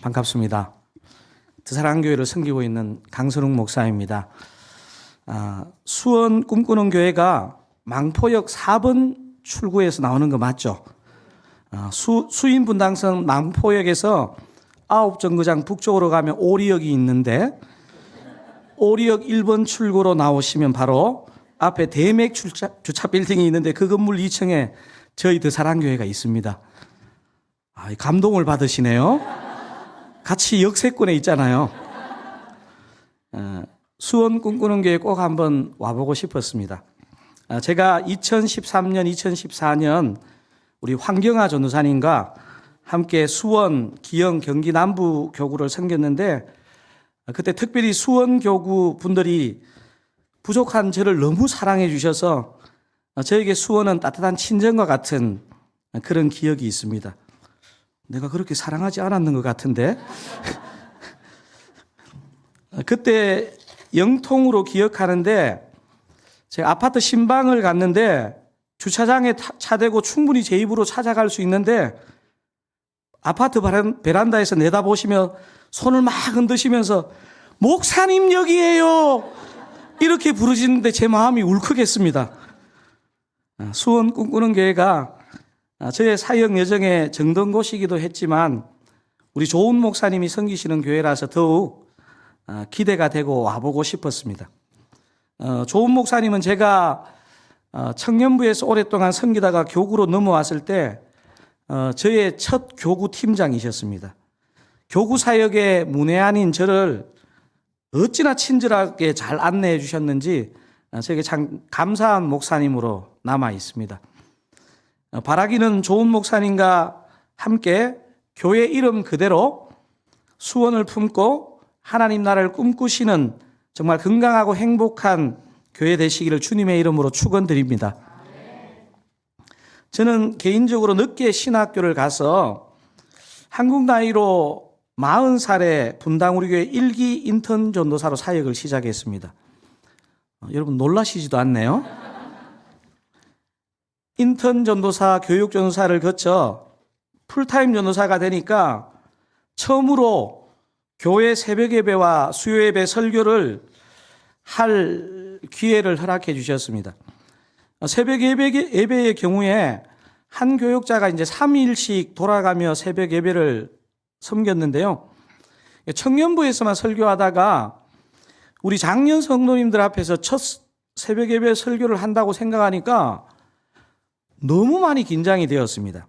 반갑습니다. 드사랑교회를 섬기고 있는 강선웅 목사입니다. 수원 꿈꾸는 교회가 망포역 4번 출구에서 나오는 거 맞죠? 수인 분당선 망포역에서 9정거장 북쪽으로 가면 오리역이 있는데 오리역 1번 출구로 나오시면 바로 앞에 대맥 주차 빌딩이 있는데 그 건물 2층에 저희 드사랑교회가 있습니다. 감동을 받으시네요. 같이 역세권에 있잖아요. 수원 꿈꾸는 교회 꼭 한번 와보고 싶었습니다. 제가 2013년, 2014년 우리 황경아 전도사님과 함께 수원, 기영, 경기 남부 교구를 섬겼는데 그때 특별히 수원 교구 분들이 부족한 저를 너무 사랑해 주셔서 저에게 수원은 따뜻한 친정과 같은 그런 기억이 있습니다. 내가 그렇게 사랑하지 않았는 것 같은데 그때 영통으로 기억하는데 제가 아파트 신방을 갔는데 주차장에 차 대고 충분히 제 입으로 찾아갈 수 있는데 아파트 베란다에서 내다보시며 손을 막 흔드시면서 목사님 여기에요 이렇게 부르시는데 제 마음이 울컥했습니다. 수원 꿈꾸는 교회가 저의 사역 여정의 정등곳이기도 했지만 우리 좋은 목사님이 섬기시는 교회라서 더욱 기대가 되고 와보고 싶었습니다. 좋은 목사님은 제가 청년부에서 오랫동안 섬기다가 교구로 넘어왔을 때 저의 첫 교구 팀장이셨습니다. 교구 사역의 문외한인 저를 어찌나 친절하게 잘 안내해 주셨는지 저에게 참 감사한 목사님으로 남아 있습니다. 바라기는 좋은 목사님과 함께 교회 이름 그대로 수원을 품고 하나님 나라를 꿈꾸시는 정말 건강하고 행복한 교회 되시기를 주님의 이름으로 축원드립니다. 저는 개인적으로 늦게 신학교를 가서 한국 나이로 40살에 분당 우리 교회 1기 인턴 전도사로 사역을 시작했습니다. 여러분 놀라시지도 않네요. 인턴 전도사, 교육 전도사를 거쳐 풀타임 전도사가 되니까 처음으로 교회 새벽 예배와 수요 예배 설교를 할 기회를 허락해 주셨습니다. 새벽 예배의 경우에 한 교육자가 이제 3일씩 돌아가며 새벽 예배를 섬겼는데요. 청년부에서만 설교하다가 우리 장년 성도님들 앞에서 첫 새벽 예배 설교를 한다고 생각하니까 너무 많이 긴장이 되었습니다.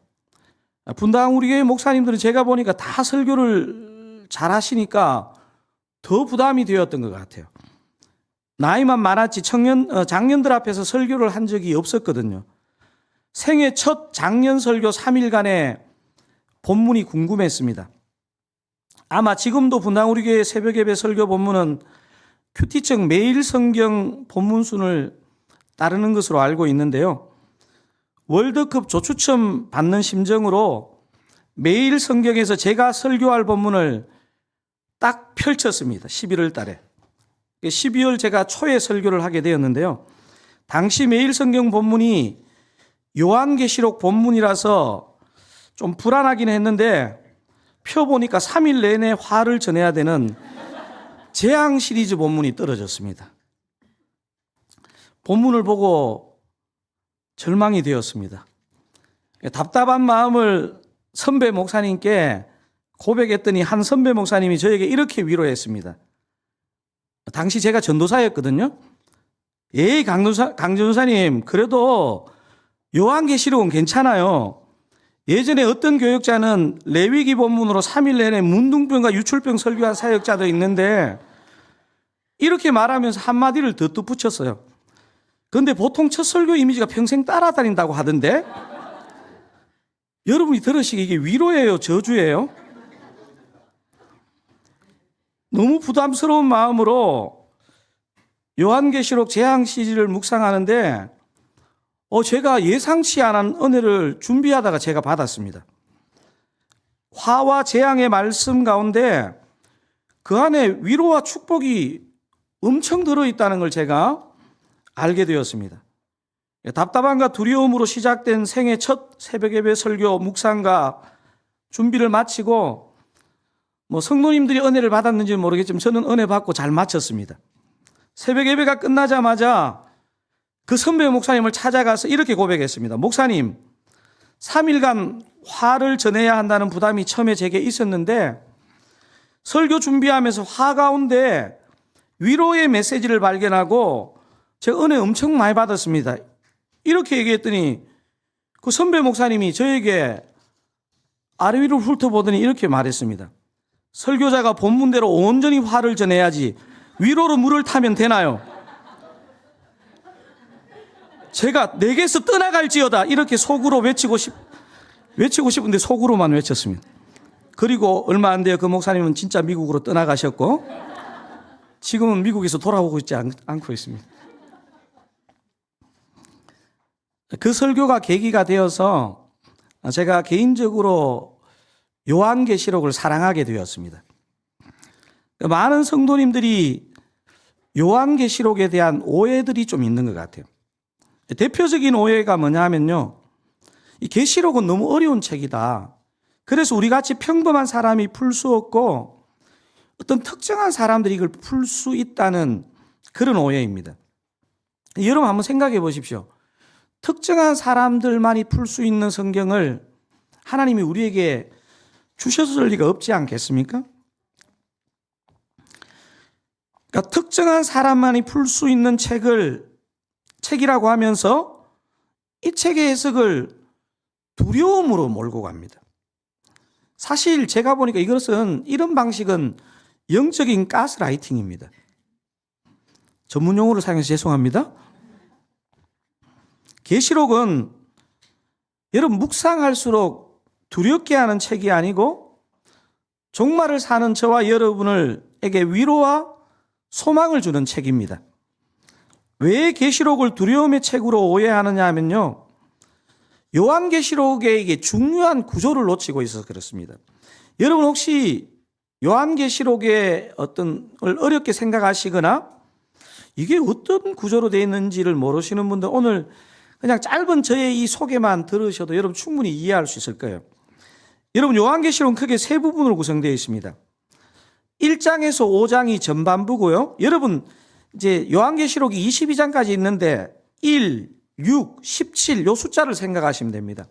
분당 우리 교회 목사님들은 제가 보니까 다 설교를 잘 하시니까 더 부담이 되었던 것 같아요. 나이만 많았지 장년들 앞에서 설교를 한 적이 없었거든요. 생애 첫 장년 설교 3일간의 본문이 궁금했습니다. 아마 지금도 분당 우리 교회 새벽 예배 설교 본문은 큐티청 매일 성경 본문순을 따르는 것으로 알고 있는데요. 월드컵 조추첨 받는 심정으로 매일 성경에서 제가 설교할 본문을 딱 펼쳤습니다. 11월 달에. 12월 제가 초에 설교를 하게 되었는데요. 당시 매일 성경 본문이 요한계시록 본문이라서 좀 불안하긴 했는데 펴보니까 3일 내내 화를 전해야 되는 재앙 시리즈 본문이 떨어졌습니다. 본문을 보고 절망이 되었습니다. 답답한 마음을 선배 목사님께 고백했더니 한 선배 목사님이 저에게 이렇게 위로했습니다. 당시 제가 전도사였거든요. 강전도사님 그래도 요한계시록은 괜찮아요. 예전에 어떤 교육자는 레위기 본문으로 3일 내내 문둥병과 유출병 설교한 사역자도 있는데 이렇게 말하면서 한마디를 더 덧붙였어요. 그런데 보통 첫 설교 이미지가 평생 따라다닌다고 하던데 여러분이 들으시기에 이게 위로예요? 저주예요? 너무 부담스러운 마음으로 요한계시록 재앙 시리즈를 묵상하는데 제가 예상치 않은 은혜를 준비하다가 제가 받았습니다. 화와 재앙의 말씀 가운데 그 안에 위로와 축복이 엄청 들어있다는 걸 제가 알게 되었습니다. 답답함과 두려움으로 시작된 생애 첫 새벽 예배 설교 묵상과 준비를 마치고 뭐 성도님들이 은혜를 받았는지는 모르겠지만 저는 은혜 받고 잘 마쳤습니다. 새벽 예배가 끝나자마자 그 선배 목사님을 찾아가서 이렇게 고백했습니다. 목사님, 3일간 화를 전해야 한다는 부담이 처음에 제게 있었는데 설교 준비하면서 화 가운데 위로의 메시지를 발견하고 제가 은혜 엄청 많이 받았습니다. 이렇게 얘기했더니 그 선배 목사님이 저에게 아래 위로 훑어보더니 이렇게 말했습니다. 설교자가 본문대로 온전히 화를 전해야지 위로로 물을 타면 되나요? 제가 내게서 떠나갈지어다 이렇게 속으로 외치고 싶은데 속으로만 외쳤습니다. 그리고 얼마 안 돼요. 그 목사님은 진짜 미국으로 떠나가셨고 지금은 미국에서 돌아오고 있지 않고 있습니다. 그 설교가 계기가 되어서 제가 개인적으로 요한계시록을 사랑하게 되었습니다. 많은 성도님들이 요한계시록에 대한 오해들이 좀 있는 것 같아요. 대표적인 오해가 뭐냐 하면요, 이 계시록은 너무 어려운 책이다. 그래서 우리같이 평범한 사람이 풀 수 없고 어떤 특정한 사람들이 이걸 풀 수 있다는 그런 오해입니다. 여러분 한번 생각해 보십시오. 특정한 사람들만이 풀 수 있는 성경을 하나님이 우리에게 주셨을 리가 없지 않겠습니까? 그러니까 특정한 사람만이 풀 수 있는 책이라고 하면서 이 책의 해석을 두려움으로 몰고 갑니다. 사실 제가 보니까 이런 방식은 영적인 가스라이팅입니다. 전문 용어를 사용해서 죄송합니다. 계시록은 여러분 묵상할수록 두렵게 하는 책이 아니고 종말을 사는 저와 여러분에게 위로와 소망을 주는 책입니다. 왜 계시록을 두려움의 책으로 오해하느냐 하면요, 요한계시록의 이게 중요한 구조를 놓치고 있어서 그렇습니다. 여러분 혹시 요한계시록의 어떤 걸 어렵게 생각하시거나 이게 어떤 구조로 되어 있는지를 모르시는 분들 오늘 그냥 짧은 저의 이 소개만 들으셔도 여러분 충분히 이해할 수 있을 거예요. 여러분 요한계시록은 크게 세 부분으로 구성되어 있습니다. 1장에서 5장이 전반부고요. 여러분 이제 요한계시록이 22장까지 있는데 1, 6, 17 요 숫자를 생각하시면 됩니다.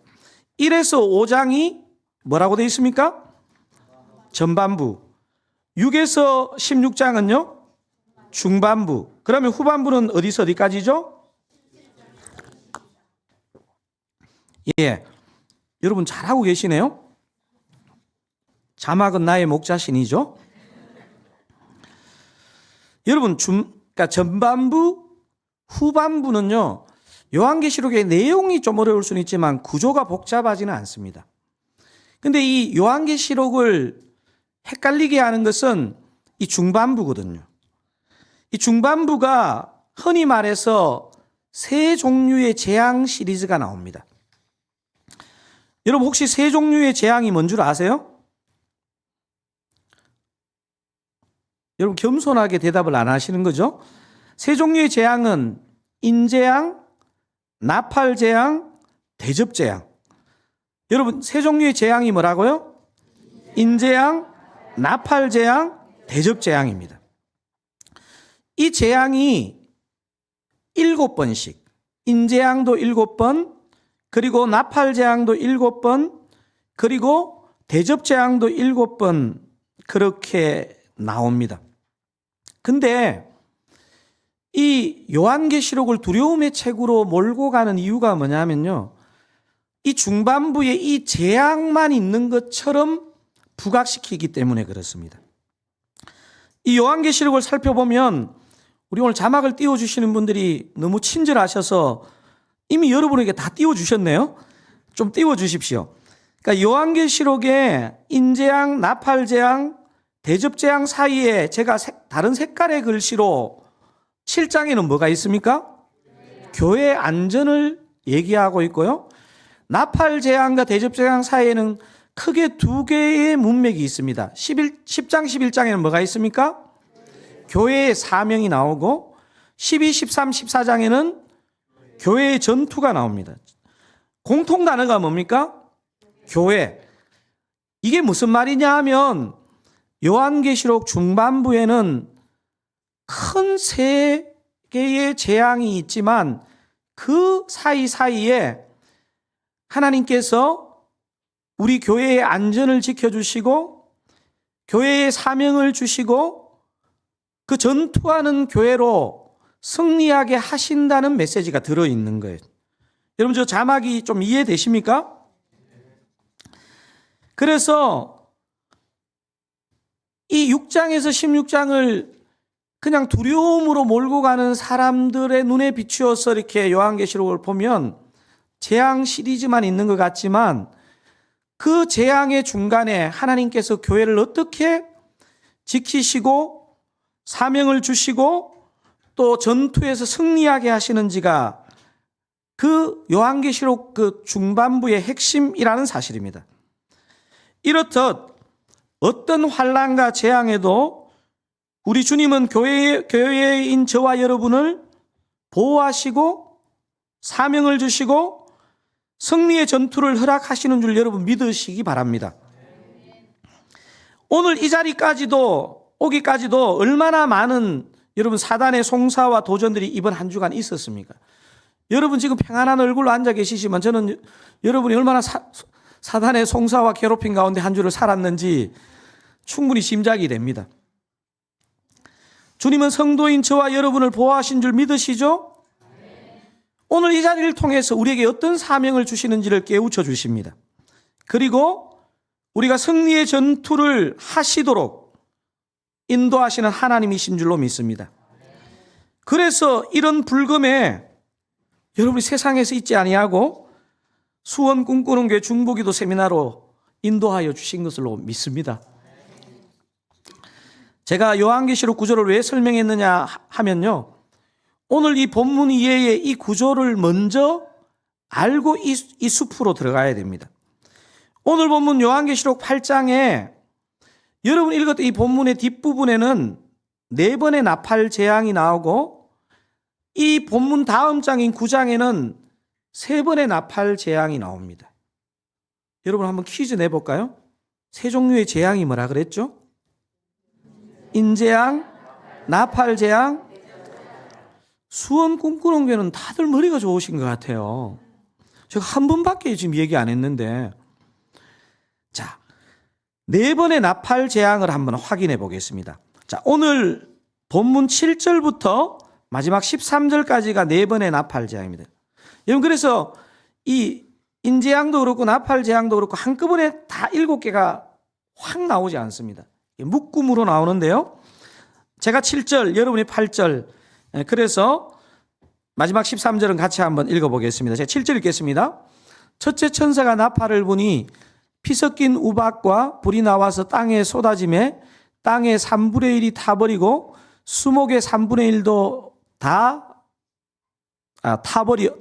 1에서 5장이 뭐라고 되어 있습니까? 전반부. 6에서 16장은요? 중반부. 그러면 후반부는 어디서 어디까지죠? 예. 여러분 잘하고 계시네요? 자막은 나의 목자신이죠? 여러분, 그러니까 전반부, 후반부는요, 요한계시록의 내용이 좀 어려울 수는 있지만 구조가 복잡하지는 않습니다. 근데 이 요한계시록을 헷갈리게 하는 것은 이 중반부거든요. 이 중반부가 흔히 말해서 세 종류의 재앙 시리즈가 나옵니다. 여러분 혹시 세 종류의 재앙이 뭔 줄 아세요? 여러분 겸손하게 대답을 안 하시는 거죠? 세 종류의 재앙은 인재앙, 나팔재앙, 대접재앙. 여러분 세 종류의 재앙이 뭐라고요? 인재앙, 나팔재앙, 대접재앙입니다. 이 재앙이 7번씩, 인재앙도 7번, 그리고 나팔재앙도 7번, 그리고 대접재앙도 7번 그렇게 나옵니다. 근데 이 요한계시록을 두려움의 책으로 몰고 가는 이유가 뭐냐면요, 이 중반부에 이 재앙만 있는 것처럼 부각시키기 때문에 그렇습니다. 이 요한계시록을 살펴보면 우리 오늘 자막을 띄워주시는 분들이 너무 친절하셔서 이미 여러분에게 다 띄워주셨네요. 좀 띄워주십시오. 그러니까 요한계시록에 인재앙, 나팔재앙, 대접재앙 사이에 제가 다른 색깔의 글씨로 7장에는 뭐가 있습니까? 교회 안전을 얘기하고 있고요. 나팔재앙과 대접재앙 사이에는 크게 두 개의 문맥이 있습니다. 10장, 11장에는 뭐가 있습니까? 교회의 사명이 나오고 12, 13, 14장에는 교회의 전투가 나옵니다. 공통 단어가 뭡니까? 교회. 이게 무슨 말이냐 하면 요한계시록 중반부에는 큰 세 개의 재앙이 있지만 그 사이사이에 하나님께서 우리 교회의 안전을 지켜주시고 교회의 사명을 주시고 그 전투하는 교회로 승리하게 하신다는 메시지가 들어있는 거예요. 여러분, 저 자막이 좀 이해되십니까? 그래서 이 6장에서 16장을 그냥 두려움으로 몰고 가는 사람들의 눈에 비추어서 이렇게 요한계시록을 보면 재앙 시리즈만 있는 것 같지만 그 재앙의 중간에 하나님께서 교회를 어떻게 지키시고 사명을 주시고 또 전투에서 승리하게 하시는지가 그 요한계시록 그 중반부의 핵심이라는 사실입니다. 이렇듯 어떤 환난과 재앙에도 우리 주님은 교회인 저와 여러분을 보호하시고 사명을 주시고 승리의 전투를 허락하시는 줄 여러분 믿으시기 바랍니다. 오늘 이 자리까지도 오기까지도 얼마나 많은 여러분 사단의 송사와 도전들이 이번 한 주간 있었습니까? 여러분 지금 평안한 얼굴로 앉아 계시지만 저는 여러분이 얼마나 사단의 송사와 괴롭힘 가운데 한 주를 살았는지 충분히 짐작이 됩니다. 주님은 성도인 저와 여러분을 보호하신 줄 믿으시죠? 오늘 이 자리를 통해서 우리에게 어떤 사명을 주시는지를 깨우쳐 주십니다. 그리고 우리가 승리의 전투를 하시도록 인도하시는 하나님이신 줄로 믿습니다. 그래서 이런 불금에 여러분이 세상에서 있지 아니하고 수원 꿈꾸는 교회 중보기도 세미나로 인도하여 주신 것으로 믿습니다. 제가 요한계시록 구조를 왜 설명했느냐 하면요, 오늘 이 본문 이외에 이 구조를 먼저 알고 이 숲으로 들어가야 됩니다. 오늘 본문 요한계시록 8장에 여러분 읽었던 이 본문의 뒷부분에는 4번의 나팔 재앙이 나오고 이 본문 다음 장인 9장에는 3번의 나팔 재앙이 나옵니다. 여러분 한번 퀴즈 내볼까요? 3종류의 재앙이 뭐라 그랬죠? 인재앙, 나팔 재앙. 수원 꿈꾸는 교회는 다들 머리가 좋으신 것 같아요. 제가 한 번밖에 지금 얘기 안 했는데, 자, 4번의 나팔 재앙을 한번 확인해 보겠습니다. 자, 오늘 본문 7절부터 마지막 13절까지가 4번의 나팔 재앙입니다. 여러분, 그래서 이 인재앙도 그렇고 나팔 재앙도 그렇고 한꺼번에 다 7개가 확 나오지 않습니다. 묶음으로 나오는데요. 제가 7절, 여러분이 8절. 그래서 마지막 13절은 같이 한번 읽어보겠습니다. 제가 7절 읽겠습니다. 첫째 천사가 나팔을 부니 피 섞인 우박과 불이 나와서 땅에 쏟아짐에 땅의 3분의 1이 타버리고 수목의 3분의 1도 다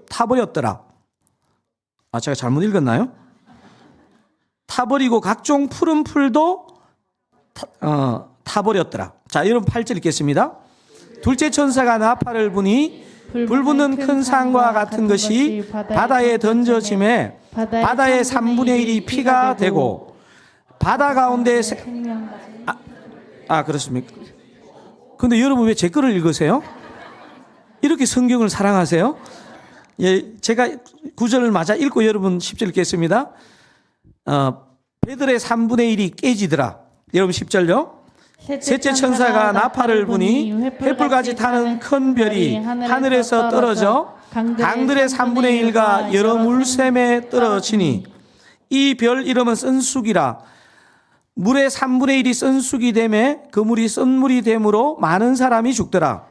타버렸더라. 제가 잘못 읽었나요? 타버리고 각종 푸른 풀도 타버렸더라. 자, 여러분 8절 읽겠습니다. 둘째 천사가 나팔을 부니 불붙는 큰 산과 같은 것이 바다에 던져짐에 바다의 3분의 1이 피가 되고 바다 가운데 그렇습니까? 근데 여러분 왜 제 거를 읽으세요? 이렇게 성경을 사랑하세요? 예, 제가 9절을 맞아 읽고 여러분 10절 읽겠습니다. 배들의 3분의 1이 깨지더라. 여러분 10절요. 셋째 천사가 나팔을 부니 횃불같이 타는 큰 별이 하늘에서 떨어져 강들의 3분의 1과 여러 물샘에 떨어지니 이 별 이름은 쓴쑥이라. 물의 3분의 1이 쓴쑥이 되매 그 물이 쓴물이 되므로 많은 사람이 죽더라.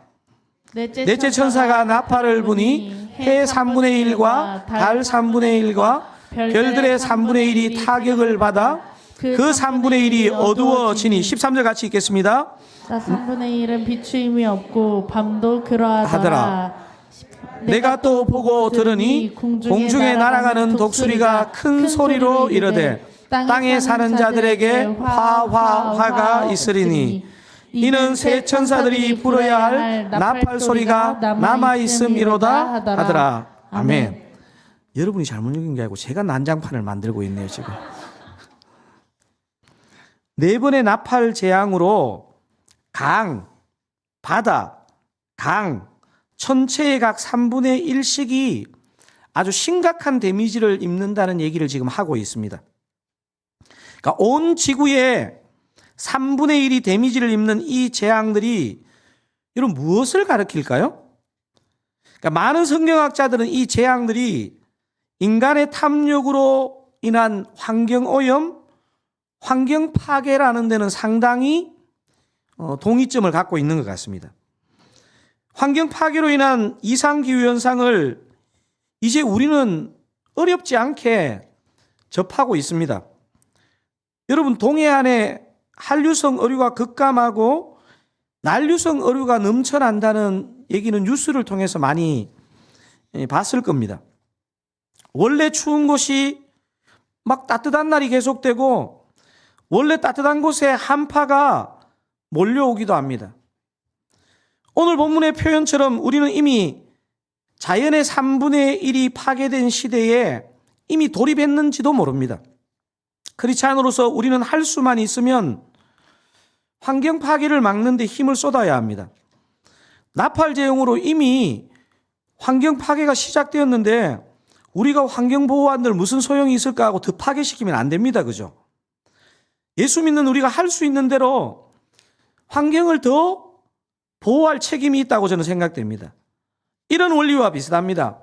넷째 천사가 나팔을 부니 해 3분의 1과 달 3분의 1과 별들의 3분의 1이 타격을 받아 그 3분의 1이 어두워지니 13절 같이 읽겠습니다. 3분의 1은 비추임이 없고 밤도 그러하더라. 내가 또 보고 들으니 공중에 날아가는 독수리가 큰 소리로 이르되 땅에 사는 자들에게 화가 있으리니 이는 새 천사들이 불어야 할 나팔 소리가 남아있음이로다 하더라. 아멘. 여러분이 잘못 읽은 게 아니고 제가 난장판을 만들고 있네요 지금. 4번의 나팔 재앙으로 강, 바다, 강, 천체의 각 3분의 1씩이 아주 심각한 데미지를 입는다는 얘기를 지금 하고 있습니다. 그러니까 온 지구에 3분의 1이 데미지를 입는 이 재앙들이 여러분 무엇을 가리킬까요? 그러니까 많은 성경학자들은 이 재앙들이 인간의 탐욕으로 인한 환경오염, 환경 파괴라는 데는 상당히 동의점을 갖고 있는 것 같습니다. 환경 파괴로 인한 이상기후 현상을 이제 우리는 어렵지 않게 접하고 있습니다. 여러분, 동해안에 한류성 어류가 급감하고 난류성 어류가 넘쳐난다는 얘기는 뉴스를 통해서 많이 봤을 겁니다. 원래 추운 곳이 막 따뜻한 날이 계속되고 원래 따뜻한 곳에 한파가 몰려오기도 합니다. 오늘 본문의 표현처럼 우리는 이미 자연의 3분의 1이 파괴된 시대에 이미 돌입했는지도 모릅니다. 크리스찬으로서 우리는 할 수만 있으면 환경 파괴를 막는 데 힘을 쏟아야 합니다. 나팔 재앙으로 이미 환경 파괴가 시작되었는데 우리가 환경 보호한들 무슨 소용이 있을까 하고 더 파괴시키면 안 됩니다. 그죠? 예수 믿는 우리가 할 수 있는 대로 환경을 더 보호할 책임이 있다고 저는 생각됩니다. 이런 원리와 비슷합니다.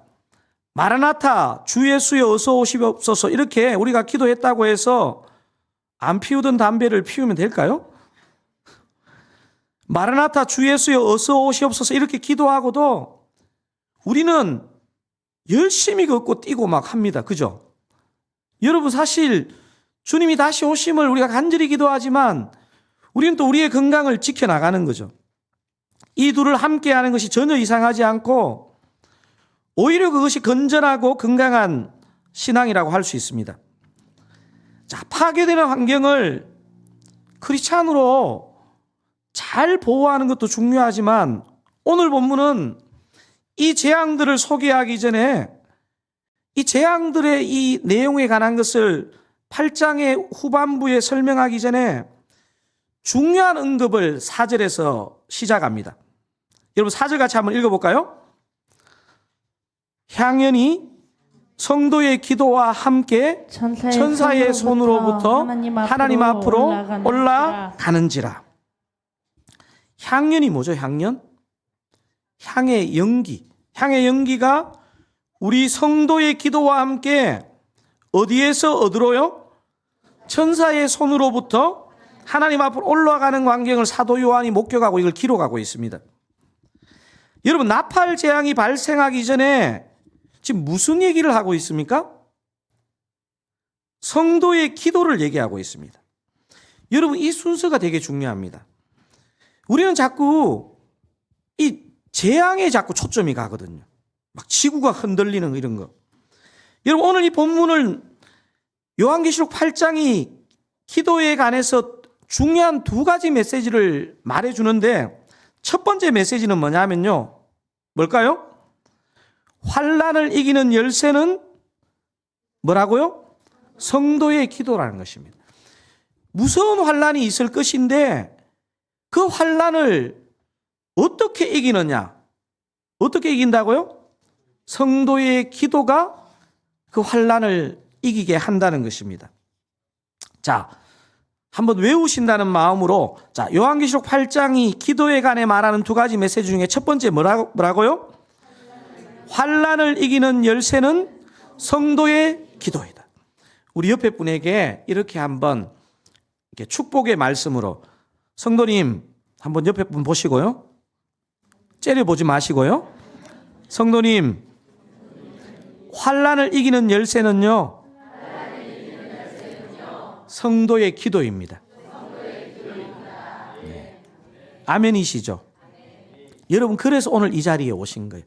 마라나타, 주 예수여 어서 오시옵소서 이렇게 우리가 기도했다고 해서 안 피우던 담배를 피우면 될까요? 마라나타, 주 예수여 어서 오시옵소서 이렇게 기도하고도 우리는 열심히 걷고 뛰고 막 합니다. 그죠? 여러분, 사실 주님이 다시 오심을 우리가 간절히 기도하지만 우리는 또 우리의 건강을 지켜나가는 거죠. 이 둘을 함께 하는 것이 전혀 이상하지 않고 오히려 그것이 건전하고 건강한 신앙이라고 할 수 있습니다. 자, 파괴되는 환경을 크리스찬으로 잘 보호하는 것도 중요하지만 오늘 본문은 이 재앙들을 소개하기 전에 이 재앙들의 이 내용에 관한 것을 8장의 후반부에 설명하기 전에 중요한 언급을 4절에서 시작합니다. 여러분 4절 같이 한번 읽어볼까요? 향연이 성도의 기도와 함께 천사의 손으로부터 하나님 앞으로 올라가는지라. 향연이 뭐죠? 향연? 향의 연기. 향의 연기가 우리 성도의 기도와 함께 어디에서 어디로요? 천사의 손으로부터 하나님 앞으로 올라가는 광경을 사도 요한이 목격하고 이걸 기록하고 있습니다. 여러분, 나팔 재앙이 발생하기 전에 지금 무슨 얘기를 하고 있습니까? 성도의 기도를 얘기하고 있습니다. 여러분, 이 순서가 되게 중요합니다. 우리는 자꾸 이 재앙에 자꾸 초점이 가거든요. 막 지구가 흔들리는 이런 거. 여러분, 오늘 이 본문은 요한계시록 8장이 기도에 관해서 중요한 2가지 메시지를 말해주는데 첫 번째 메시지는 뭐냐면요. 뭘까요? 환난을 이기는 열쇠는 뭐라고요? 성도의 기도라는 것입니다. 무서운 환난이 있을 것인데 그 환난을 어떻게 이기느냐? 어떻게 이긴다고요? 성도의 기도가 그 환난을 이기게 한다는 것입니다. 자, 한번 외우신다는 마음으로, 자, 요한계시록 8장이 기도에 관해 말하는 2가지 메시지 중에 첫 번째 뭐라고요? 환난을 이기는 열쇠는 성도의 기도이다. 우리 옆에 분에게 이렇게 한번 이렇게 축복의 말씀으로, 성도님 한번 옆에 분 보시고요. 째려보지 마시고요. 성도님, 환난을 이기는 열쇠는요, 성도의 기도입니다. 네. 아멘이시죠? 여러분, 그래서 오늘 이 자리에 오신 거예요.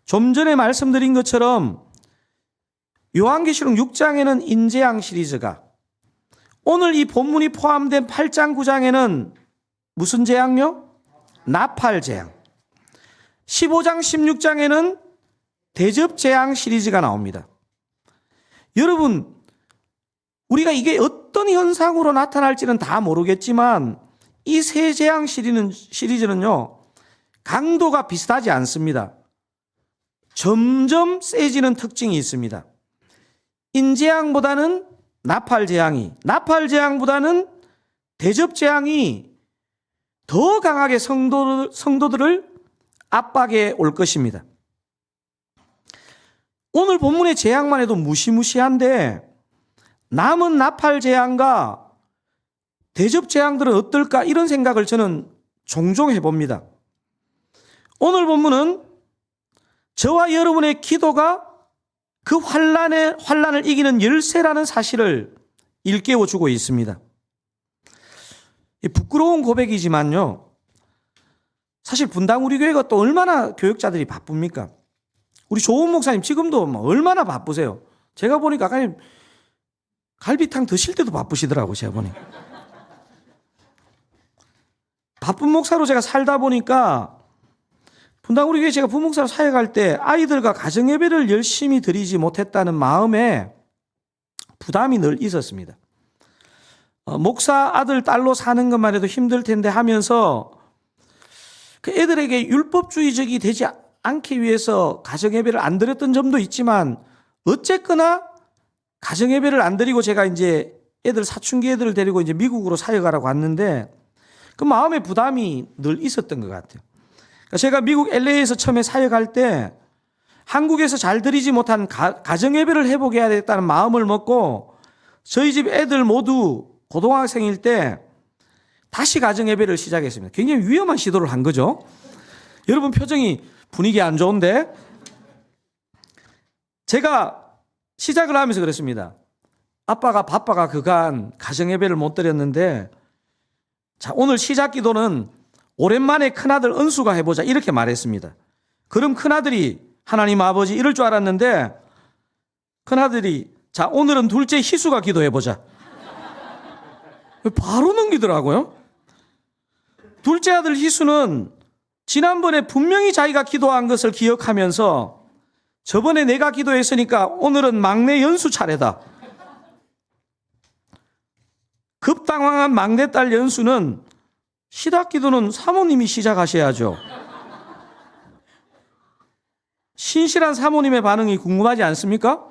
좀 전에 말씀드린 것처럼 요한계시록 6장에는 인재앙 시리즈가, 오늘 이 본문이 포함된 8장 9장에는 무슨 재앙요? 나팔 재앙. 15장 16장에는 대접 재앙 시리즈가 나옵니다. 여러분, 우리가 이게 어떤 현상으로 나타날지는 다 모르겠지만 이 세 재앙 시리즈는요, 강도가 비슷하지 않습니다. 점점 세지는 특징이 있습니다. 인재앙보다는 나팔재앙이, 나팔재앙보다는 대접재앙이 더 강하게 성도들을 압박해 올 것입니다. 오늘 본문의 재앙만 해도 무시무시한데 남은 나팔재앙과 대접재앙들은 어떨까, 이런 생각을 저는 종종 해봅니다. 오늘 본문은 저와 여러분의 기도가 그 환란을 이기는 열쇠라는 사실을 일깨워 주고 있습니다. 부끄러운 고백이지만요, 사실 분당 우리 교회가 또 얼마나 교육자들이 바쁩니까? 우리 조은 목사님 지금도 얼마나 바쁘세요. 제가 보니까 아까 갈비탕 드실 때도 바쁘시더라고요. 제가 보니까 바쁜 목사로 제가 살다 보니까 분당 우리 교회 제가 부목사로 사역할 때 아이들과 가정예배를 열심히 드리지 못했다는 마음에 부담이 늘 있었습니다. 목사 아들 딸로 사는 것만 해도 힘들 텐데 하면서 그 애들에게 율법주의적이 되지 않기 위해서 가정예배를 안 드렸던 점도 있지만 어쨌거나 가정예배를 안 드리고 제가 이제 애들 사춘기 애들을 데리고 이제 미국으로 사역하라고 왔는데 그 마음의 부담이 늘 있었던 것 같아요. 제가 미국 LA에서 처음에 사역할 때 한국에서 잘 드리지 못한 가정예배를 회복해야 되겠다는 마음을 먹고 저희 집 애들 모두 고등학생일 때 다시 가정예배를 시작했습니다. 굉장히 위험한 시도를 한 거죠. 여러분 표정이 분위기 안 좋은데 제가 시작을 하면서 그랬습니다. 아빠가 바빠가 그간 가정예배를 못 드렸는데 자, 오늘 시작 기도는 오랜만에 큰아들 은수가 해보자 이렇게 말했습니다. 그럼 큰아들이 하나님 아버지 이럴 줄 알았는데 큰아들이 자 오늘은 둘째 희수가 기도해보자. 바로 넘기더라고요. 둘째 아들 희수는 지난번에 분명히 자기가 기도한 것을 기억하면서 저번에 내가 기도했으니까 오늘은 막내 연수 차례다. 급당황한 막내딸 연수는 시작 기도는 사모님이 시작하셔야죠. 신실한 사모님의 반응이 궁금하지 않습니까?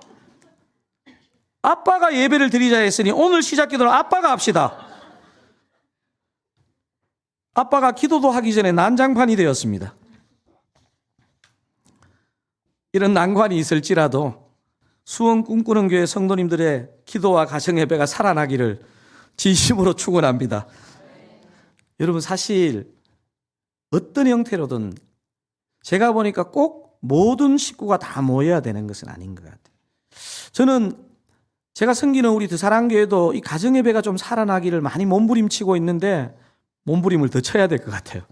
아빠가 예배를 드리자 했으니 오늘 시작 기도는 아빠가 합시다. 아빠가 기도도 하기 전에 난장판이 되었습니다. 이런 난관이 있을지라도 수원 꿈꾸는 교회 성도님들의 기도와 가정 예배가 살아나기를 진심으로 축원합니다. 여러분 사실 어떤 형태로든 제가 보니까 꼭 모든 식구가 다 모여야 되는 것은 아닌 것 같아요. 저는 제가 섬기는 우리 드사랑교회도 이 가정예배가 좀 살아나기를 많이 몸부림치고 있는데 몸부림을 더 쳐야 될 것 같아요.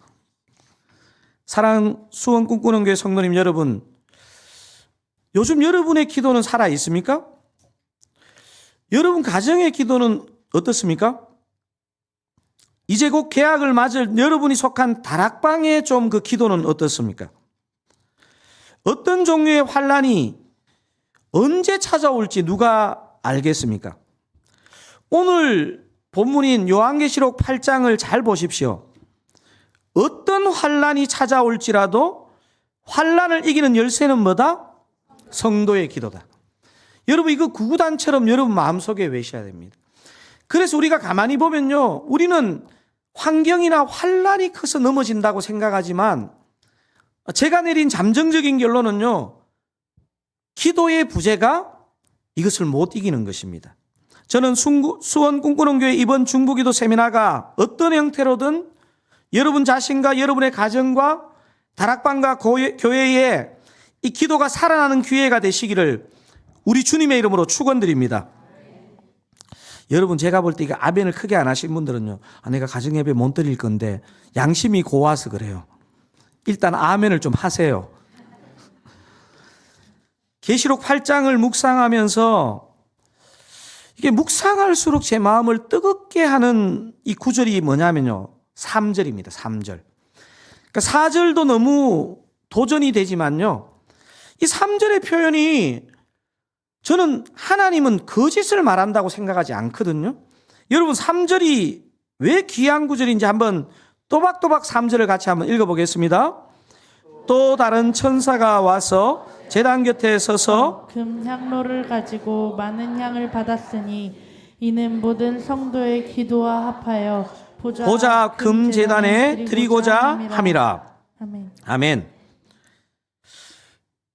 사랑 수원 꿈꾸는 교회 성도님 여러분, 요즘 여러분의 기도는 살아 있습니까? 여러분 가정의 기도는 어떻습니까? 이제 곧 개학을 맞을 여러분이 속한 다락방의 좀 그 기도는 어떻습니까? 어떤 종류의 환란이 언제 찾아올지 누가 알겠습니까? 오늘 본문인 요한계시록 8장을 잘 보십시오. 어떤 환란이 찾아올지라도 환란을 이기는 열쇠는 뭐다? 성도의 기도다. 여러분 이거 구구단처럼 여러분 마음속에 외셔야 됩니다. 그래서 우리가 가만히 보면요, 우리는 환경이나 환란이 커서 넘어진다고 생각하지만 제가 내린 잠정적인 결론은요, 기도의 부재가 이것을 못 이기는 것입니다. 저는 수원 꿈꾸는 교회 이번 중보기도 세미나가 어떤 형태로든 여러분 자신과 여러분의 가정과 다락방과 교회에 이 기도가 살아나는 기회가 되시기를 우리 주님의 이름으로 축원드립니다. 여러분 제가 볼 때 이거 아멘을 크게 안 하신 분들은요, 내가 가정예배 못 드릴 건데 양심이 고와서 그래요. 일단 아멘을 좀 하세요. 계시록 8장을 묵상하면서 이게 묵상할수록 제 마음을 뜨겁게 하는 이 구절이 뭐냐면요, 3절입니다. 3절. 그러니까 4절도 너무 도전이 되지만요, 이 3절의 표현이 저는 하나님은 거짓을 말한다고 생각하지 않거든요. 여러분 3절이 왜 귀한 구절인지 한번 또박또박 3절을 같이 한번 읽어보겠습니다. 또 다른 천사가 와서 제단 곁에 서서 금 향로를 가지고 많은 향을 받았으니 이는 모든 성도의 기도와 합하여 보좌 금 제단에 드리고자 함이라. 아멘. 아멘.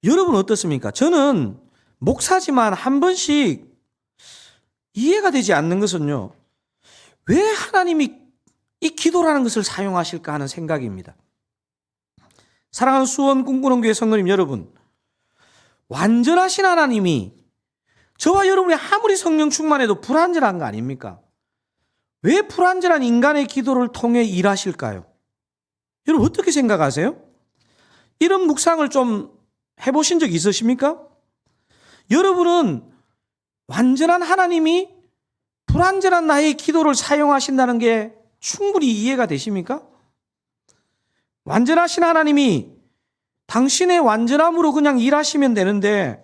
여러분 어떻습니까? 저는 목사지만 한 번씩 이해가 되지 않는 것은요, 왜 하나님이 이 기도라는 것을 사용하실까 하는 생각입니다. 사랑하는 수원 꿈꾸는 교회 성도님 여러분, 완전하신 하나님이 저와 여러분이 아무리 성령 충만해도 불완전한 거 아닙니까? 왜 불완전한 인간의 기도를 통해 일하실까요? 여러분 어떻게 생각하세요? 이런 묵상을 좀 해보신 적 있으십니까? 여러분은 완전한 하나님이 불완전한 나의 기도를 사용하신다는 게 충분히 이해가 되십니까? 완전하신 하나님이 당신의 완전함으로 그냥 일하시면 되는데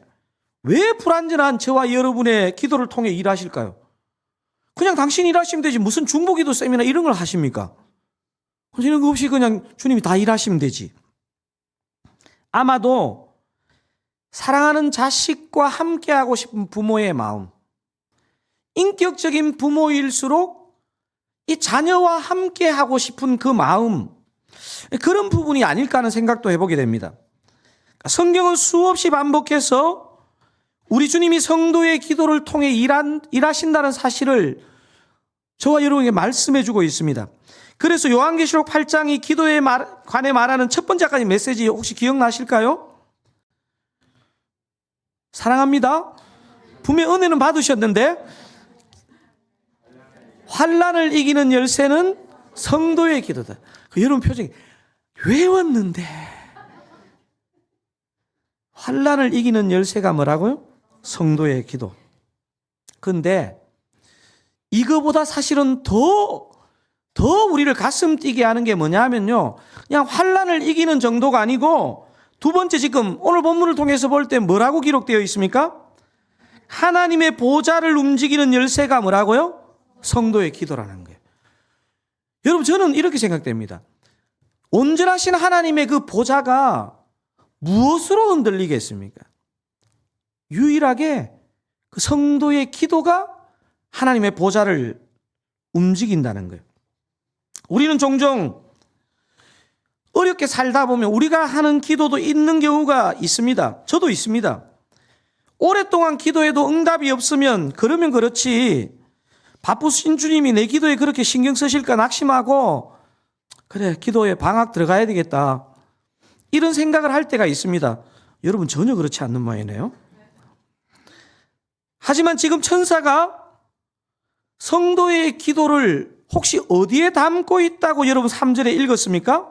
왜 불완전한 저와 여러분의 기도를 통해 일하실까요? 그냥 당신이 일하시면 되지 무슨 중보기도 세미나 이런 걸 하십니까? 이런 거 없이 그냥 주님이 다 일하시면 되지. 아마도 사랑하는 자식과 함께하고 싶은 부모의 마음, 인격적인 부모일수록 이 자녀와 함께하고 싶은 그 마음, 그런 부분이 아닐까 하는 생각도 해보게 됩니다. 성경은 수없이 반복해서 우리 주님이 성도의 기도를 통해 일하신다는 사실을 저와 여러분에게 말씀해 주고 있습니다. 그래서 요한계시록 8장이 기도에 관해 말하는 첫 번째까지 메시지 혹시 기억나실까요? 사랑합니다. 분명 은혜는 받으셨는데 환난을 이기는 열쇠는 성도의 기도다. 여러분 표정이 외웠는데 환난을 이기는 열쇠가 뭐라고요? 성도의 기도. 그런데 이거보다 사실은 더 우리를 가슴 뛰게 하는 게 뭐냐면요, 그냥 환난을 이기는 정도가 아니고 두 번째, 지금 오늘 본문을 통해서 볼 때 뭐라고 기록되어 있습니까? 하나님의 보좌를 움직이는 열쇠가 뭐라고요? 성도의 기도라는 거예요. 여러분 저는 이렇게 생각됩니다. 온전하신 하나님의 그 보좌가 무엇으로 흔들리겠습니까? 유일하게 그 성도의 기도가 하나님의 보좌를 움직인다는 거예요. 우리는 종종 어렵게 살다 보면 우리가 하는 기도도 있는 경우가 있습니다. 저도 있습니다. 오랫동안 기도해도 응답이 없으면 그러면 그렇지, 바쁘신 주님이 내 기도에 그렇게 신경 쓰실까 낙심하고 그래 기도에 방학 들어가야 되겠다 이런 생각을 할 때가 있습니다. 여러분 전혀 그렇지 않는 모양이네요. 하지만 지금 천사가 성도의 기도를 혹시 어디에 담고 있다고 여러분 3절에 읽었습니까?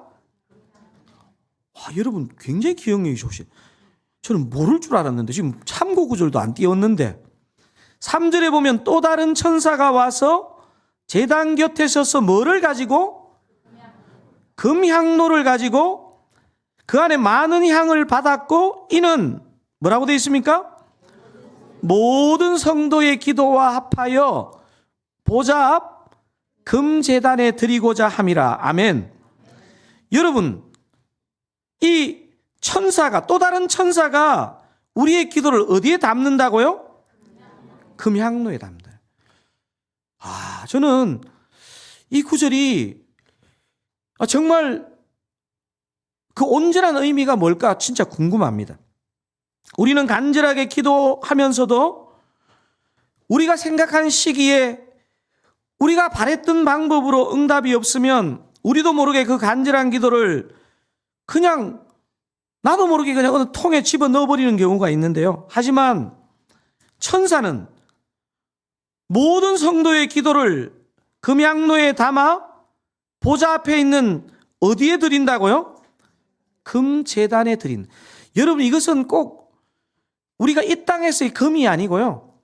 여러분 굉장히 기억력이 좋으시네. 저는 모를 줄 알았는데 지금 참고 구절도 안 띄웠는데 3절에 보면 또 다른 천사가 와서 제단 곁에 서서 뭐를 가지고? 금향로를 가지고 그 안에 많은 향을 받았고 이는 뭐라고 되어 있습니까? 모든 성도의 기도와 합하여 보좌 앞 금제단에 드리고자 함이라. 아멘. 여러분 이 천사가, 또 다른 천사가 우리의 기도를 어디에 담는다고요? 금향로에 담는다. 저는 이 구절이 정말 그 온전한 의미가 뭘까 진짜 궁금합니다. 우리는 간절하게 기도하면서도 우리가 생각한 시기에 우리가 바랬던 방법으로 응답이 없으면 우리도 모르게 그 간절한 기도를 그냥 나도 모르게 그냥 어느 통에 집어넣어버리는 경우가 있는데요. 하지만 천사는 모든 성도의 기도를 금향로에 담아 보좌 앞에 있는 어디에 드린다고요? 금제단에 드린. 여러분 이것은 꼭 우리가 이 땅에서의 금이 아니고요,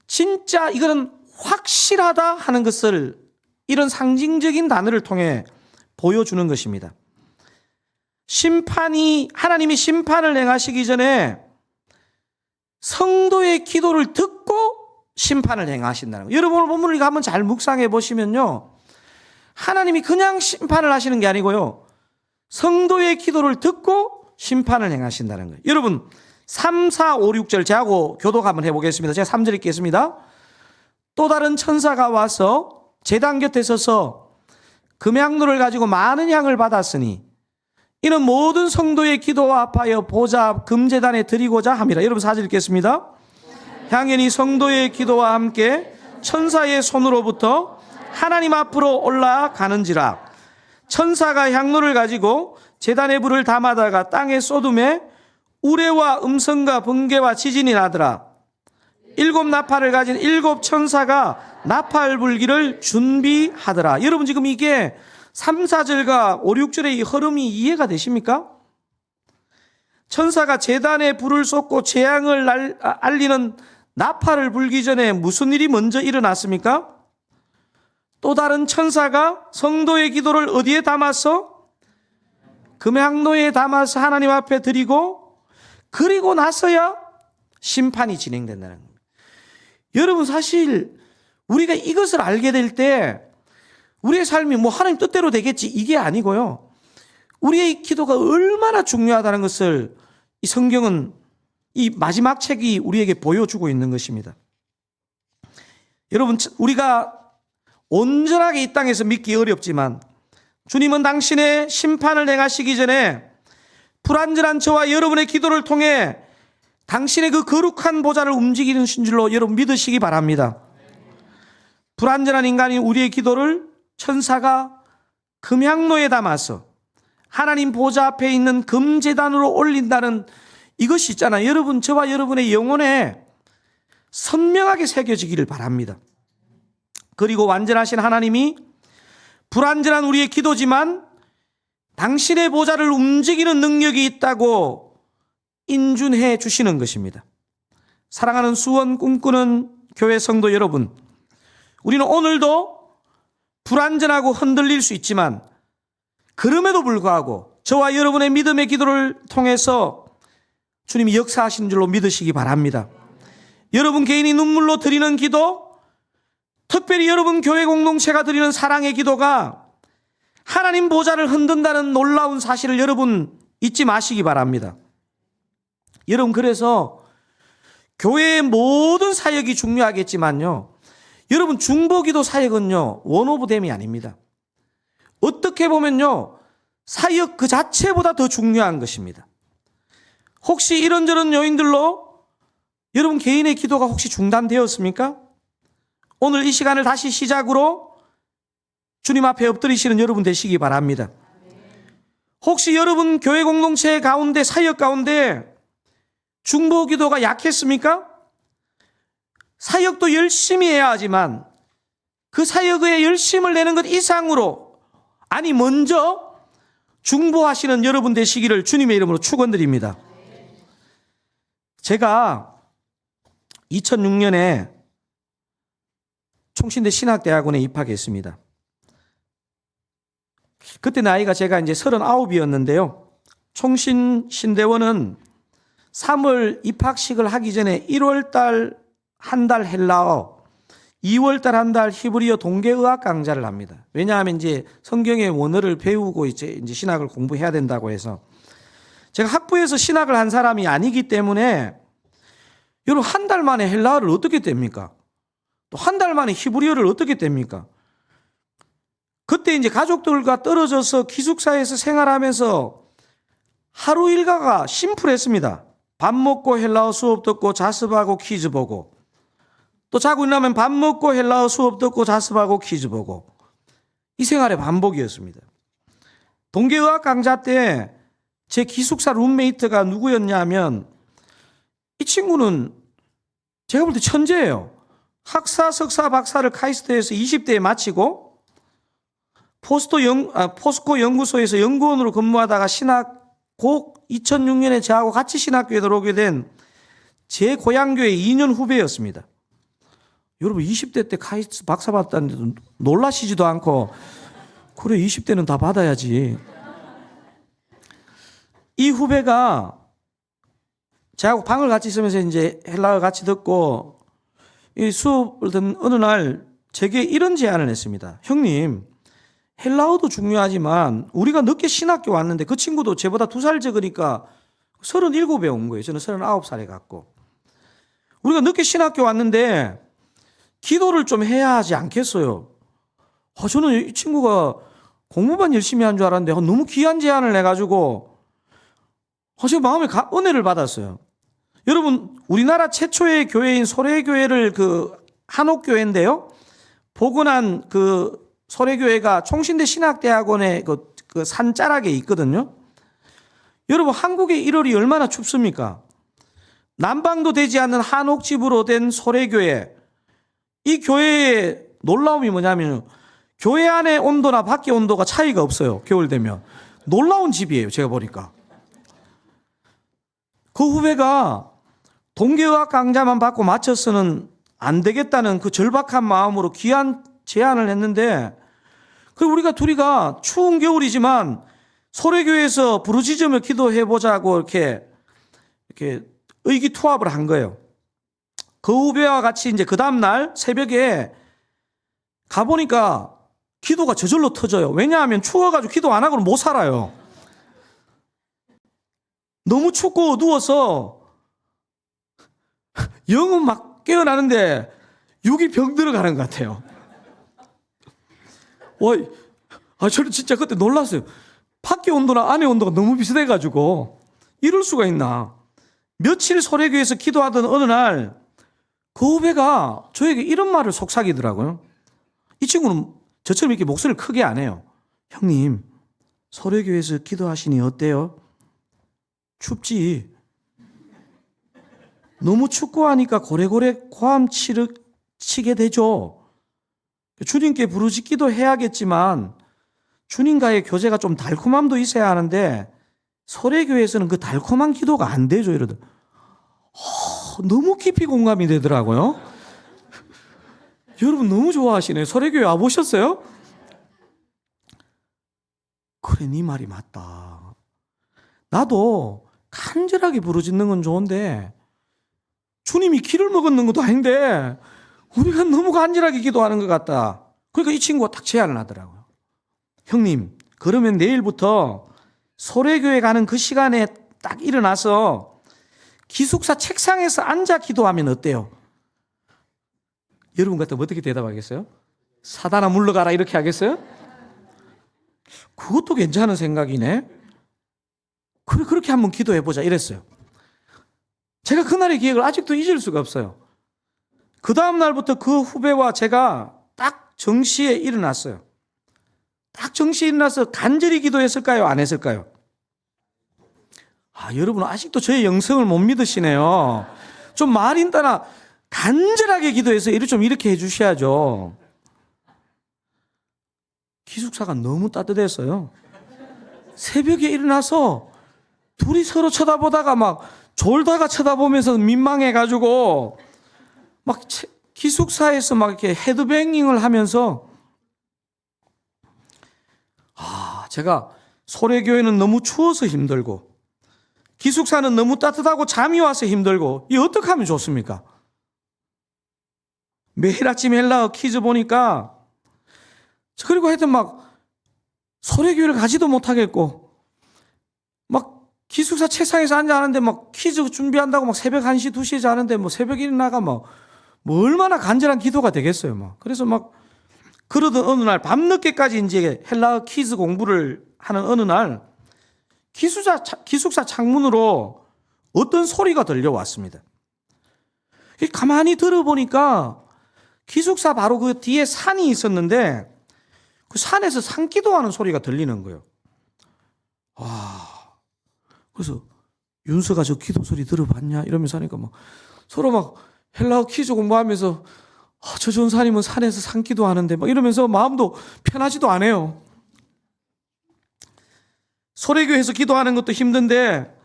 진짜 이거는 확실하다 하는 것을 이런 상징적인 단어를 통해 보여주는 것입니다. 하나님이 심판을 행하시기 전에 성도의 기도를 듣고 심판을 행하신다는 거예요. 여러분 오늘 본문을 한번 잘 묵상해 보시면요, 하나님이 그냥 심판을 하시는 게 아니고요, 성도의 기도를 듣고 심판을 행하신다는 거예요. 여러분 3, 4, 5, 6절 저하고 교독 한번 해보겠습니다. 제가 3절 읽겠습니다. 또 다른 천사가 와서 제단 곁에 서서 금향로를 가지고 많은 향을 받았으니 이는 모든 성도의 기도와 합하여 보좌 앞 금제단에 드리고자 함이라. 여러분 4절 읽겠습니다. 향연이 성도의 기도와 함께 천사의 손으로부터 하나님 앞으로 올라가는지라. 천사가 향로를 가지고 제단의 불을 담아다가 땅에 쏟음에 우레와 음성과 번개와 지진이 나더라. 7 나팔을 가진 7 천사가 나팔 불기를 준비하더라. 여러분 지금 이게 3, 4절과 5, 6절의 이 흐름이 이해가 되십니까? 천사가 제단에 불을 쏟고 재앙을 알리는 나팔을 불기 전에 무슨 일이 먼저 일어났습니까? 또 다른 천사가 성도의 기도를 어디에 담아서? 금향로에 담아서 하나님 앞에 드리고, 그리고 나서야 심판이 진행된다는 겁니다. 여러분 사실 우리가 이것을 알게 될 때 우리의 삶이 뭐 하나님 뜻대로 되겠지 이게 아니고요, 우리의 기도가 얼마나 중요하다는 것을 이 성경은 이 마지막 책이 우리에게 보여주고 있는 것입니다. 여러분 우리가 온전하게 이 땅에서 믿기 어렵지만 주님은 당신의 심판을 행하시기 전에 불완전한 저와 여러분의 기도를 통해 당신의 그 거룩한 보좌를 움직이는 줄로 여러분 믿으시기 바랍니다. 불완전한 인간인 우리의 기도를 천사가 금향로에 담아서 하나님 보좌 앞에 있는 금제단으로 올린다는 이것이 있잖아요. 여러분 저와 여러분의 영혼에 선명하게 새겨지기를 바랍니다. 그리고 완전하신 하나님이 불완전한 우리의 기도지만 당신의 보좌를 움직이는 능력이 있다고 인준해 주시는 것입니다. 사랑하는 수원 꿈꾸는 교회 성도 여러분, 우리는 오늘도 불완전하고 흔들릴 수 있지만 그럼에도 불구하고 저와 여러분의 믿음의 기도를 통해서 주님이 역사하시는 줄로 믿으시기 바랍니다. 여러분 개인이 눈물로 드리는 기도, 특별히 여러분 교회 공동체가 드리는 사랑의 기도가 하나님 보좌를 흔든다는 놀라운 사실을 여러분 잊지 마시기 바랍니다. 여러분 그래서 교회의 모든 사역이 중요하겠지만요, 여러분 중보기도 사역은요 원 오브 댐이 아닙니다. 어떻게 보면요 사역 그 자체보다 더 중요한 것입니다. 혹시 이런저런 요인들로 여러분 개인의 기도가 혹시 중단되었습니까? 오늘 이 시간을 다시 시작으로 주님 앞에 엎드리시는 여러분 되시기 바랍니다. 혹시 여러분 교회 공동체 가운데 사역 가운데 중보 기도가 약했습니까? 사역도 열심히 해야 하지만 그 사역에 열심을 내는 것 이상으로, 아니 먼저 중보하시는 여러분 되시기를 주님의 이름으로 축원드립니다. 제가 2006년에 총신대 신학대학원에 입학했습니다. 그때 나이가 제가 이제 39이었는데요. 총신 신대원은 3월 입학식을 하기 전에 1월달 한 달 헬라어, 2월달 한 달 히브리어 동계의학 강좌를 합니다. 왜냐하면 이제 성경의 원어를 배우고 이제 신학을 공부해야 된다고 해서. 제가 학부에서 신학을 한 사람이 아니기 때문에 여러분 한 달 만에 헬라어를 어떻게 뗍니까? 또 한 달 만에 히브리어를 어떻게 뗍니까? 그때 이제 가족들과 떨어져서 기숙사에서 생활하면서 하루 일과가 심플했습니다. 밥 먹고 헬라어 수업 듣고 자습하고 퀴즈 보고, 또 자고 일어나면 밥 먹고 헬라어 수업 듣고 자습하고 퀴즈 보고, 이 생활의 반복이었습니다. 동계의학 강좌 때 제 기숙사 룸메이트가 누구였냐면, 이 친구는 제가 볼 때 천재예요. 학사, 석사, 박사를 카이스트에서 20대에 마치고 포스코 연구소에서 연구원으로 근무하다가 곧 2006년에 저하고 같이 신학교에 들어오게 된 제 고향교회 2년 후배였습니다. 여러분 20대 때 카이스트 박사 받았다는데도 놀라시지도 않고, 그래 20대는 다 받아야지. 이 후배가 제하고 방을 같이 있으면서 이제 헬라어 같이 듣고 이 수업을 듣는 어느 날 제게 이런 제안을 했습니다. 형님, 헬라어도 중요하지만 우리가 늦게 신학교 왔는데 그 친구도 저보다 2살 적으니까 37에 온 거예요. 저는 39살에 갔고. 우리가 늦게 신학교 왔는데 기도를 좀 해야 하지 않겠어요? 저는 이 친구가 공부만 열심히 한 줄 알았는데 너무 귀한 제안을 해가지고 제가 마음에 은혜를 받았어요. 여러분, 우리나라 최초의 교회인 소래교회를 한옥교회인데요. 복원한 소래교회가 총신대 신학대학원의 그 산자락에 있거든요. 여러분, 한국의 1월이 얼마나 춥습니까? 난방도 되지 않는 한옥집으로 된 소래교회. 이 교회의 놀라움이 뭐냐면 교회 안의 온도나 밖의 온도가 차이가 없어요. 겨울 되면. 놀라운 집이에요. 제가 보니까. 그 후배가 동계의학 강좌만 받고 맞춰서는 안 되겠다는 그 절박한 마음으로 귀한 제안을 했는데, 그리고 우리가 둘이가 추운 겨울이지만 소래교회에서 부르짖으며 기도해보자고 이렇게 의기투합을 한 거예요. 그 후배와 같이 이제 그 다음날 새벽에 가보니까 기도가 저절로 터져요. 왜냐하면 추워가지고 기도 안 하고는 못 살아요. 너무 춥고 어두워서 영은 막 깨어나는데 육이 병 들어가는 것 같아요. 저는 진짜 그때 놀랐어요. 밖의 온도나 안의 온도가 너무 비슷해가지고 이럴 수가 있나. 며칠 소래교회에서 기도하던 어느 날 그 후배가 저에게 이런 말을 속삭이더라고요. 이 친구는 저처럼 이렇게 목소리를 크게 안 해요. 형님, 소래교회에서 기도하시니 어때요? 춥지. 너무 춥고 하니까 고래고래 고함 치게 되죠. 주님께 부르짖기도 해야겠지만 주님과의 교제가 좀 달콤함도 있어야 하는데 소래교회에서는 그 달콤한 기도가 안 되죠. 이러더 너무 깊이 공감이 되더라고요. 여러분 너무 좋아하시네요. 소래교회 와보셨어요? 그래, 네 말이 맞다. 나도 간절하게 부르짖는 건 좋은데 주님이 기를 먹었는 것도 아닌데 우리가 너무 간절하게 기도하는 것 같다. 그러니까 이 친구가 딱 제안을 하더라고요. 형님, 그러면 내일부터 소래교회 가는 그 시간에 딱 일어나서 기숙사 책상에서 앉아 기도하면 어때요? 여러분 같으면 어떻게 대답하겠어요? 사단아 물러가라 이렇게 하겠어요? 그것도 괜찮은 생각이네. 그래, 그렇게 한번 기도해보자 이랬어요. 제가 그날의 기억을 아직도 잊을 수가 없어요. 그 다음 날부터 그 후배와 제가 딱 정시에 일어났어요. 딱 정시에 일어나서 간절히 기도했을까요? 안 했을까요? 여러분 아직도 저의 영성을 못 믿으시네요. 좀 말인따나 간절하게 기도해서 좀 이렇게 해주셔야죠. 기숙사가 너무 따뜻했어요. 새벽에 일어나서 둘이 서로 쳐다보다가 막 졸다가 쳐다보면서 민망해가지고 막 기숙사에서 막 이렇게 헤드뱅잉을 하면서 제가 소래교회는 너무 추워서 힘들고 기숙사는 너무 따뜻하고 잠이 와서 힘들고 이 어떻게 하면 좋습니까? 매일 아침 헬라어 퀴즈 보니까 그리고 하여튼 막 소래교회를 가지도 못하겠고 막 기숙사 책상에서 앉아하는데 막 퀴즈 준비한다고 막 새벽 1시 2시에 자는데 뭐 새벽에 일어나가 뭐 얼마나 간절한 기도가 되겠어요. 막 그래서 막 그러던 어느 날 밤늦게까지 이제 헬라어 퀴즈 공부를 하는 어느 날 기숙사 창문으로 어떤 소리가 들려왔습니다. 가만히 들어보니까 기숙사 바로 그 뒤에 산이 있었는데 그 산에서 산기도하는 소리가 들리는 거예요. 그래서 윤서가 저 기도 소리 들어봤냐 이러면서 하니까 막 서로 막 헬라어 퀴즈 공부하면서 저 전사님은 산에서 산기도하는데 막 이러면서 마음도 편하지도 않아요. 소래교회에서 기도하는 것도 힘든데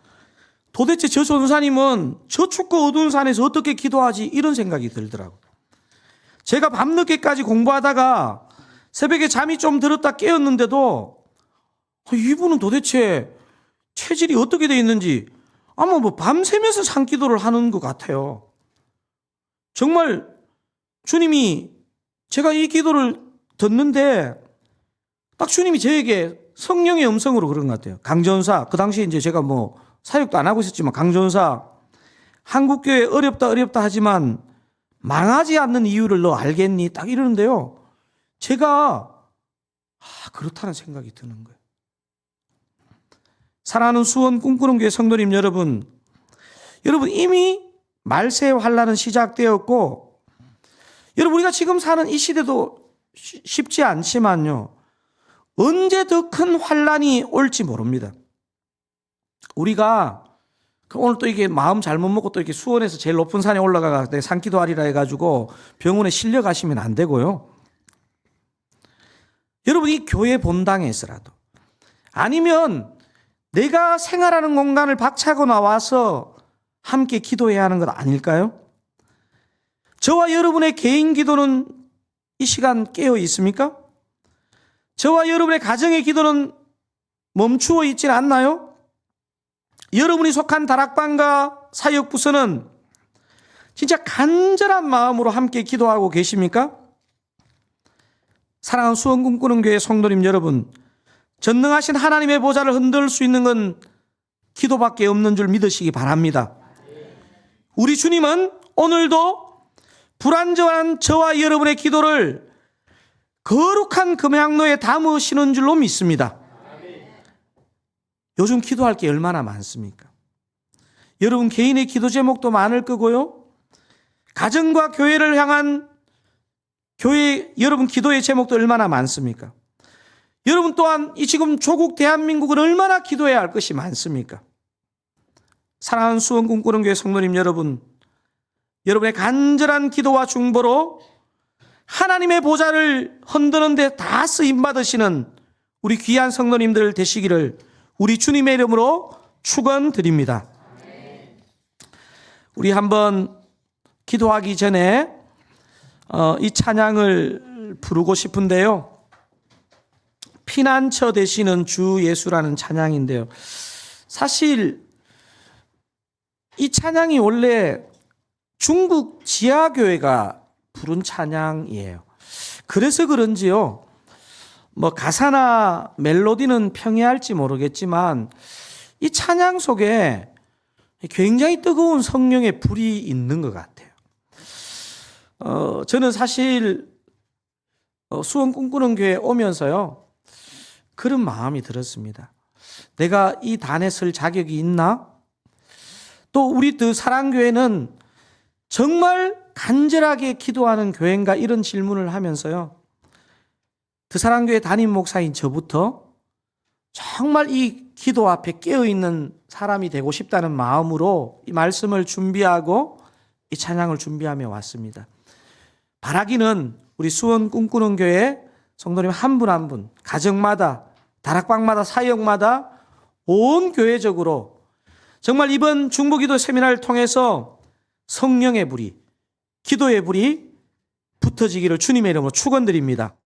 도대체 저 전사님은 저 춥고 어두운 산에서 어떻게 기도하지 이런 생각이 들더라고요. 제가 밤늦게까지 공부하다가 새벽에 잠이 좀 들었다 깨었는데도 이분은 도대체 체질이 어떻게 돼 있는지 아마 뭐 밤새면서 산기도를 하는 것 같아요. 정말 주님이 제가 이 기도를 듣는데 딱 주님이 저에게 성령의 음성으로 그런 것 같아요. 강전사, 그 당시에 이제 제가 뭐 사역도 안 하고 있었지만 강전사, 한국교회 어렵다 하지만 망하지 않는 이유를 너 알겠니? 딱 이러는데요. 제가 그렇다는 생각이 드는 거예요. 사랑하는 수원 꿈꾸는 교회 성도님 여러분, 이미 말세의 환란은 시작되었고, 여러분 우리가 지금 사는 이 시대도 쉽지 않지만요, 언제 더 큰 환란이 올지 모릅니다. 우리가 오늘 또 이게 마음 잘못 먹고 또 이렇게 수원에서 제일 높은 산에 올라가 산기도하리라 해가지고 병원에 실려 가시면 안 되고요. 여러분 이 교회 본당에서라도 아니면 내가 생활하는 공간을 박차고 나와서 함께 기도해야 하는 것 아닐까요? 저와 여러분의 개인 기도는 이 시간 깨어 있습니까? 저와 여러분의 가정의 기도는 멈추어 있지 않나요? 여러분이 속한 다락방과 사역부서는 진짜 간절한 마음으로 함께 기도하고 계십니까? 사랑하는 수원 꿈꾸는 교회 성도님 여러분, 전능하신 하나님의 보좌를 흔들 수 있는 건 기도밖에 없는 줄 믿으시기 바랍니다. 우리 주님은 오늘도 불완전한 저와 여러분의 기도를 거룩한 금향로에 담으시는 줄로 믿습니다. 요즘 기도할 게 얼마나 많습니까? 여러분 개인의 기도 제목도 많을 거고요. 가정과 교회를 향한 여러분 기도의 제목도 얼마나 많습니까? 여러분 또한 이 지금 조국 대한민국은 얼마나 기도해야 할 것이 많습니까? 사랑하는 수원 꿈꾸는 교회 성도님 여러분, 여러분의 간절한 기도와 중보로 하나님의 보좌를 흔드는 데 다 쓰임 받으시는 우리 귀한 성도님들 되시기를 우리 주님의 이름으로 축원드립니다. 우리 한번 기도하기 전에 이 찬양을 부르고 싶은데요. 피난처 되시는 주 예수라는 찬양인데요. 사실 이 찬양이 원래 중국 지하교회가 부른 찬양이에요. 그래서 그런지요, 뭐 가사나 멜로디는 평이할지 모르겠지만 이 찬양 속에 굉장히 뜨거운 성령의 불이 있는 것 같아요. 저는 사실 수원 꿈꾸는 교회에 오면서요, 그런 마음이 들었습니다. 내가 이 단에 설 자격이 있나? 또 우리 사랑교회는 정말 간절하게 기도하는 교회인가? 이런 질문을 하면서요, 사랑교회 담임 목사인 저부터 정말 이 기도 앞에 깨어있는 사람이 되고 싶다는 마음으로 이 말씀을 준비하고 이 찬양을 준비하며 왔습니다. 바라기는 우리 수원 꿈꾸는 교회 성도님 한 분 한 분, 가정마다, 다락방마다, 사역마다 온 교회적으로 정말 이번 중보기도 세미나를 통해서 성령의 불이, 기도의 불이 붙어지기를 주님의 이름으로 축원드립니다.